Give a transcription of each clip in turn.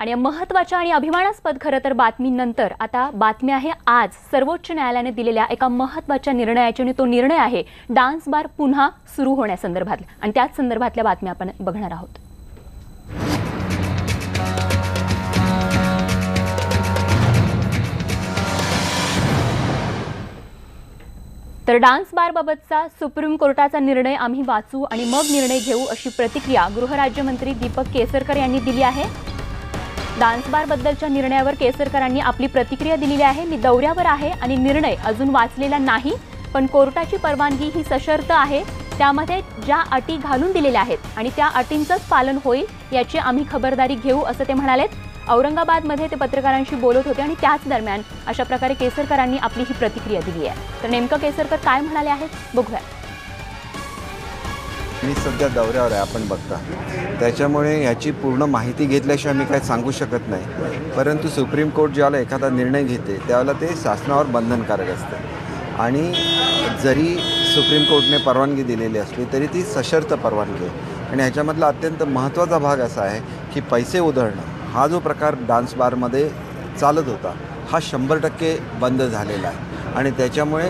आणि महत्त्वाच्या आणि अभिमानास्पद खरं तर बातमीनंतर आता बातमी आहे आज सर्वोच्च न्यायालयाने दिलेल्या एका महत्त्वाच्या निर्णयाची, आणि तो निर्णय आहे डान्स बार पुन्हा सुरू होण्यासंदर्भात, आणि त्याच संदर्भातल्या बातम्या आपण बघणार आहोत। तर डान्स बार बाबतचा सुप्रीम कोर्टाचा निर्णय आम्ही वाचू आणि मग निर्णय घेऊ अशी प्रतिक्रिया गृहराज्यमंत्री दीपक केसरकर यांनी दिली आहे। डान्स बार बद्दलच्या निर्णयावर केसरकरांनी आपली प्रतिक्रिया दिलेली आहे। मी दौऱ्यावर आहे आणि निर्णय अजून वाचलेला नाही, पण कोर्टाची परवानगी ही सशर्त आहे, त्यामध्ये ज्या अटी घालून दिलेल्या आहेत आणि त्या अटींचंच पालन होईल याची आम्ही खबरदारी घेऊ असं ते म्हणाले। औरंगाबादमध्ये ते पत्रकारांशी बोलत होते आणि त्याच दरम्यान अशा प्रकारे केसरकरांनी आपली ही प्रतिक्रिया दिली आहे। तर नेमकं केसरकर काय म्हणाले आहेत बघूया। मी सध्या दौऱ्यावर आहे, आपण बघता, त्याच्यामुळे याची पूर्ण माहिती घेतल्याशिवाय मी काय सांगू शकत नाही। परंतु सुप्रीम कोर्ट ज्यावेळेला एखादा निर्णय घेते त्यावेळेला ते शासनावर बंधनकारक असतं, आणि जरी सुप्रीम कोर्टने परवानगी दिलेली असली तरी ती सशर्त परवानगी आहे। आणि ह्याच्यामधला अत्यंत महत्त्वाचा भाग असा आहे की पैसे उधळणं हा जो प्रकार डान्स बारमध्ये चालत होता हा 100% बंद झालेला आहे, आणि त्याच्यामुळे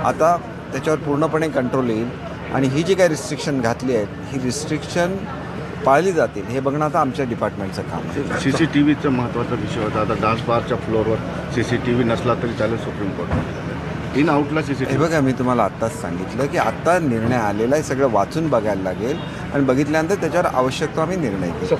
आता त्याच्यावर पूर्णपणे कंट्रोल येईल, आणि ही जी काही रिस्ट्रिक्शन घातली आहेत ही रिस्ट्रिक्शन पाळली जातील हे बघणं आता आमच्या डिपार्टमेंटचं काम आहे। CCTVचा महत्त्वाचा विषय होता। आता डान्स बारच्या फ्लोअरवर CCTV नसला तरी चालेल सुप्रीम कोर्ट इन आउटला CCTV। हे बघा, मी तुम्हाला आत्ताच सांगितलं की आता निर्णय आलेला आहे, सगळं वाचून बघायला लागेल आणि बघितल्यानंतर त्याच्यावर आवश्यक तो आम्ही निर्णय घेऊ।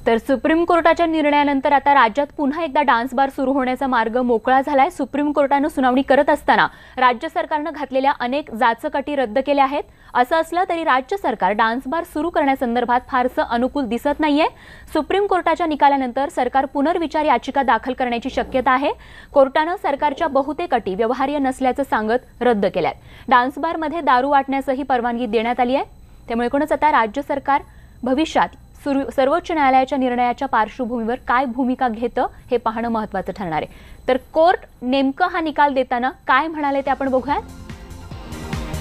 तर सुप्रीम कोर्टाच्या निर्णयानंतर आता राज्यात पुन्हा एकदा डान्स बार सुरू होण्याचा मार्ग मोकळा झालाय। सुप्रीम कोर्टाने सुनावणी करत असताना राज्य सरकारने घातलेल्या अनेक जाचक अटी रद्द केल्या आहेत। असं असलं तरी राज्य सरकार डान्स बार सुरू करण्यासंदर्भात फारसं अनुकूल दिसत नाहीये। सुप्रीम कोर्टाच्या निकालानंतर सरकार पुनर्विचार याचिका दाखल करण्याची शक्यता आहे। कोर्टाने सरकारच्या बहुतेक अटी व्यवहार्य नसल्याचं सांगत रद्द केल्यात। डान्स बारमध्ये दारू वाटण्यासही परवानगी देण्यात आली आहे। त्यामुळे एकूणच आता राज्य सरकार भविष्यात सर्वोच्च न्यायालयाच्या निर्णयाच्या पार्श्वभूमीवर काय भूमिका घेतं हे पाहणं महत्त्वाचं ठरणार आहे। तर कोर्ट नेमकं हा निकाल देताना काय म्हणाले ते आपण बघूयात।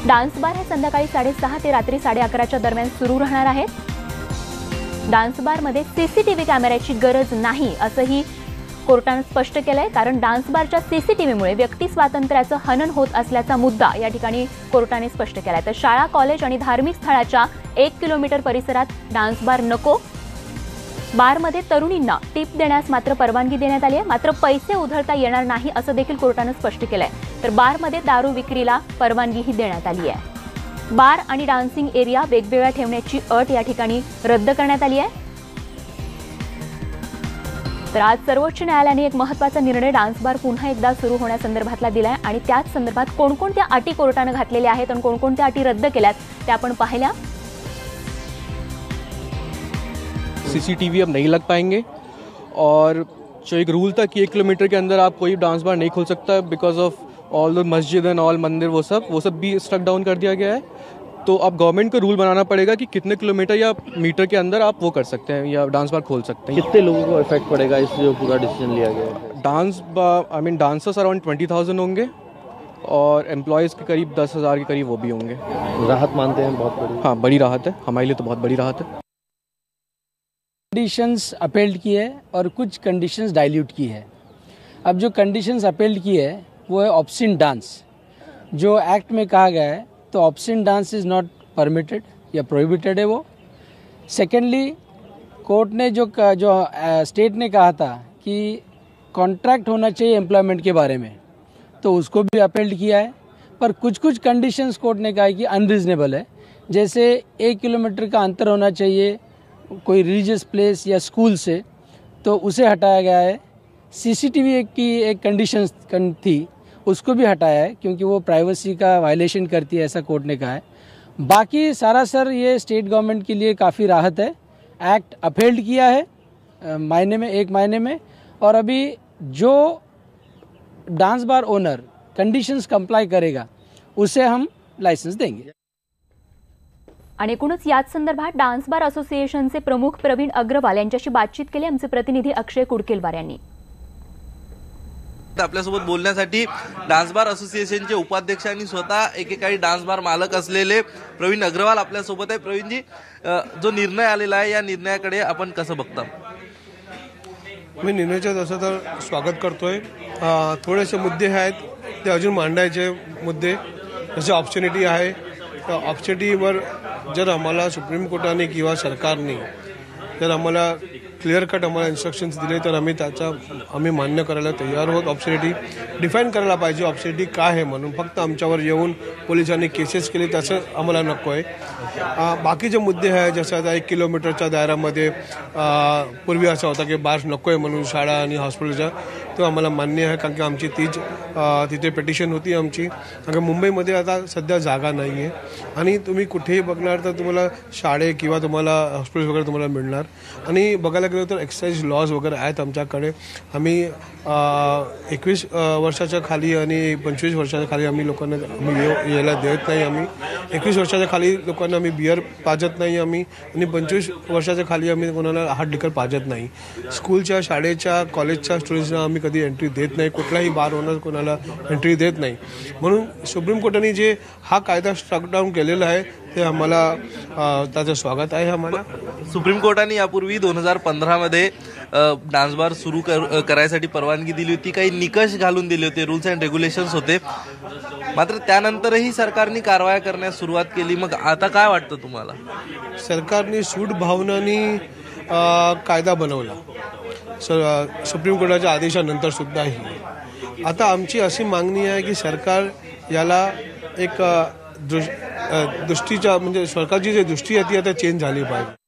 डान्स बार हे संध्याकाळी 6:30 ते रात्री 11:30च्या दरम्यान सुरू राहणार आहेत। डान्स बारमध्ये CCTV कॅमेऱ्याची गरज नाही असंही कोर्टाने स्पष्ट केलंय, कारण डान्स बारच्या CCTVमुळे व्यक्ती स्वातंत्र्याचं हनन होत असल्याचा मुद्दा या ठिकाणी कोर्टाने स्पष्ट केलाय। तर शाळा, कॉलेज आणि धार्मिक स्थळाच्या 1 किलोमीटर परिसरात डान्स बार नको। बारमध्ये तरुणींना टिप देण्यास मात्र परवानगी देण्यात आली आहे, मात्र पैसे उधळता येणार नाही असं देखील कोर्टाने स्पष्ट केलंय। तर बारमध्ये दारू विक्रीला परवानगीही देण्यात आली आहे। बार आणि डान्सिंग एरिया वेगवेगळ्या ठेवण्याची अट या ठिकाणी रद्द करण्यात आली आहे। तर आज सर्वोच्च न्यायालयाने एक महत्त्वाचा निर्णय डान्स बार पुन्हा एकदा सुरू होण्यासंदर्भातला दिलाय, आणि त्याच संदर्भात कोणकोणत्या अटी कोर्टाने घातलेल्या आहेत आणि कोणकोणत्या अटी रद्द केल्यात त्या आपण पाहिल्या। CCTV अब नहीं लग पाएंगे, और जो एक रूल था कि 1 किलोमीटर के अंदर आप कोई डांस बार नहीं खोल सकता बिकॉज ऑफ ऑल द मस्जिद एंड ऑल मंदिर, वो सब भी स्ट्रक डाउन कर दिया गया है। तो अब गवर्नमेंट को रूल बनाना पड़ेगा कि कितने किलोमीटर या मीटर के अंदर आप वो कर सकते हैं या डांस बार खोल सकते हैं। कितने लोगों को इफेक्ट पड़ेगा इससे जो पूरा डिसीजन लिया गया है? डांस बार डांसर्स अराउंड 20,000 होंगे, और एम्प्लॉयज़ के करीब 10,000 के करीब वो भी होंगे। राहत मानते हैं बहुत बड़ी? हाँ, बड़ी राहत है, हमारे लिए तो बहुत बड़ी राहत है। कंडीशंस अपेल्ड की है और कुछ कंडीशंस डाइल्यूट की है। अब जो कंडीशंस अपेल्ड की है वो है ऑब्सिन डांस। जो एक्ट में कहा गया है तो ऑब्सिन डांस इज़ नॉट परमिटेड या प्रोहिबिटेड है वो। सेकेंडली, कोर्ट ने जो स्टेट ने कहा था कि कॉन्ट्रैक्ट होना चाहिए एम्प्लॉयमेंट के बारे में, तो उसको भी अपेल्ड किया है। पर कुछ कंडीशंस कोर्ट ने कहा है कि अनरीजनेबल है, जैसे 1 किलोमीटर का अंतर होना चाहिए कोई रिलीजियस प्लेस या स्कूल से, तो उसे हटाया गया है। CCTV की एक कंडीशन थी, उसको भी हटाया है क्योंकि वो प्राइवेसी का वायलेशन करती है, ऐसा कोर्ट ने कहा है। बाकी सारा सर ये स्टेट गवर्नमेंट के लिए काफ़ी राहत है। एक्ट अपेल्ड किया है एक मायने में, और अभी जो dance bar owner conditions comply करेगा उसे हम लाइसेंस देंगे। आणि एकूणच याच संदर्भात डान्स बार असोसिएशनचे प्रमुख प्रवीण अग्रवाल यांच्याशी बातचीत केली आमचे प्रतिनिधी अक्षय कुडकेलवार यांनी। आपल्यासोबत बोलण्यासाठी डान्स बार असोसिएशनचे उपाध्यक्ष आणि स्वतः एकेकाळी डान्स बार मालक असलेले प्रवीण अग्रवाल आपल्यासोबत आहे। प्रवीणजी, जो निर्णय आलेला आहे या निर्णयाकडे आपण कसं बघता? मी निर्णयाचं तसं तर स्वागत करतोय. थोडेसे मुद्दे आहेत ते अजून मांडायचे मुद्दे, जसे ऑप्शनिटी आहे. तर ऑप्शनिटीवर जर आम्हाला सुप्रीम कोर्टाने किंवा सरकारने जर आम्हाला क्लिअर कट आम्हाला इन्स्ट्रक्शन्स दिले तर आम्ही मान्य करायला तयार आहोत. ऑप्शनिटी डिफाईन करायला पाहिजे, ऑप्शनिटी काय आहे म्हणून. फक्त आमच्यावर येऊन पोलिसांनी केसेस केले तसं आम्हाला नको आहे. बाकीचे मुद्दे आहे जसं आता 1 किलोमीटरच्या दायऱ्यामध्ये पूर्वी असा होता की बार्स नको आहे म्हणून शाळा आणि हॉस्पिटलच्या, तो आम्हाला मान्य आहे. कारण की आमची तिथे पिटिशन होती आमची. कारण मुंबईमध्ये आता सध्या जागा नाही आहे आणि तुम्ही कुठेही बघणार तर तुम्हाला शाळे किंवा तुम्हाला हॉस्पिटल वगैरे तुम्हाला मिळणार. आणि बघायला गेलं तर एक्साईज लॉज वगैरे आहेत आमच्याकडे. आम्ही 21 वर्षाच्या खाली आणि 25 वर्षाच्या खाली आम्ही लोकांना यायला देत नाही. आम्ही 21 वर्षाच्या खाली लोकांना आम्ही बियर पाजत नाही आम्ही, आणि 25 वर्षाच्या खाली आम्ही कोणाला हार्ड लिकर पाजत नाही. स्कूलच्या, शाळेच्या, कॉलेजच्या स्टुडंट्सना आम्ही कधी एंट्री देत नाही. कुठलाही बार ओनर कोणाला एंट्री देत नाही. म्हणून सुप्रीम कोर्टाने जे हा कायदा स्ट्रक डाऊन केलेला आहे ते आम्हाला त्याचं स्वागत आहे. आम्हाला सुप्रीम कोर्टाने यापूर्वी 2015मध्ये डान्स बार सुरू करायसाठी परवानगी दिली होती. काही निकष घालून दिले होते, रूल्स अँड रेग्युलेशन्स होते. मात्र त्यानंतरही सरकारने कारवाया करण्यास सुरुवात केली. मग आता काय वाटतं तुम्हाला? सरकारने सूट भावनांनी कायदा बनवला सुप्रीम कोर्टाच्या आदेशानंतर सुद्धाही. आता आमची अशी मागणी आहे की सरकार याला एक दृष्टीच्या म्हणजे सरकारची जी दृष्टी आहे ती आता चेंज झाली पाहिजे.